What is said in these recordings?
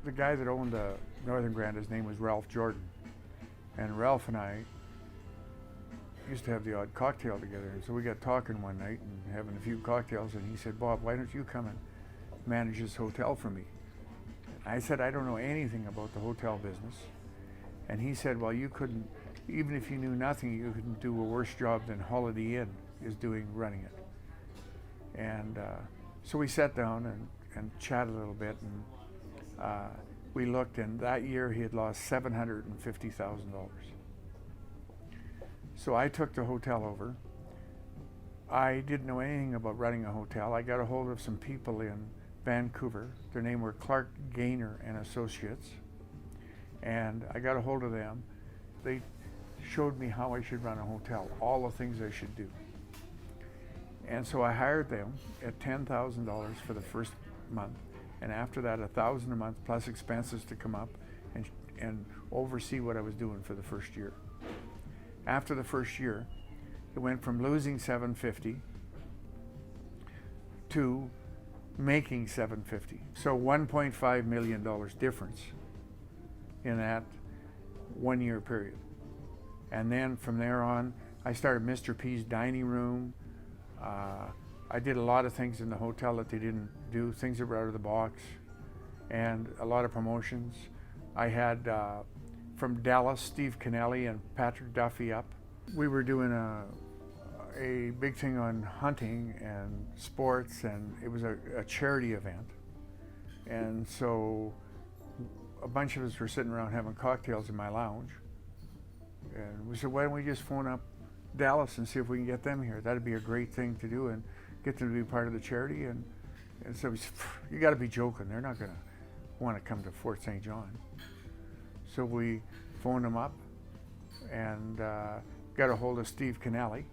The guy that owned the Northern Grand, his name was Ralph Jordan. And Ralph and I used to have the odd cocktail together. And so we got talking one night and having a few cocktails, and he said, "Bob, why don't you come and manage this hotel for me?" I said, "I don't know anything about the hotel business." And he said, "Well, you couldn't, even if you knew nothing, you couldn't do a worse job than Holiday Inn is doing running it." And so we sat down and chatted a little bit, and we looked, and that year he had lost $750,000. So I took the hotel over. I didn't know anything about running a hotel. I got a hold of some people in Vancouver. Their name were Clark Gaynor and Associates. And I got a hold of them. They showed me how I should run a hotel, all the things I should do. And so I hired them at $10,000 for the first month. And after that, $1,000 a month plus expenses to come up and oversee what I was doing for the first year. After the first year, it went from losing $750 to making $750. So $1.5 million difference in that 1 year period. And then from there on, I started Mr. P's dining room. I did a lot of things in the hotel that they didn't do, things that were out of the box, and a lot of promotions. I had from Dallas, Steve Kennelly and Patrick Duffy up. We were doing a big thing on hunting and sports, and it was a charity event. And so a bunch of us were sitting around having cocktails in my lounge. And we said, why don't we just phone up Dallas and see if we can get them here? That'd be a great thing to do and get them to be part of the charity. And so we said, you got to be joking. They're not going to want to come to Fort St. John. So we phoned them up and got a hold of Steve Kennelly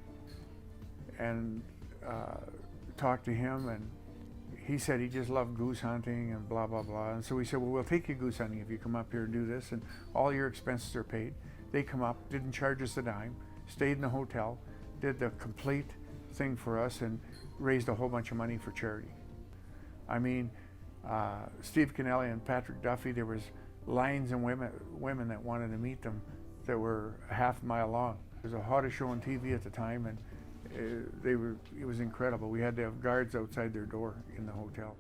and talked to him. And he said he just loved goose hunting and blah, blah, blah. And so we said, well, we'll take you goose hunting if you come up here and do this. And all your expenses are paid. They come up, didn't charge us a dime, stayed in the hotel, did the complete thing for us, and raised a whole bunch of money for charity. I mean, Steve Kennelly and Patrick Duffy, there was lines of women that wanted to meet them that were a half mile long. It was the hottest show on TV at the time, and it was incredible. We had to have guards outside their door in the hotel.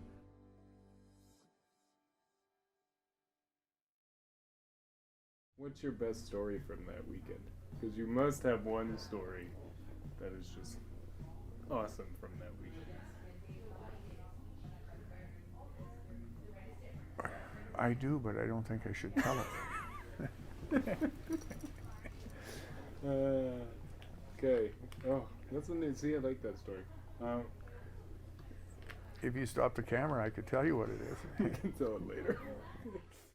What's your best story from that weekend? Because you must have one story that is just awesome from that weekend. I do, but I don't think I should tell it. Okay. Oh, that's a new. See, I like that story. If you stop the camera, I could tell you what it is. You can tell it later.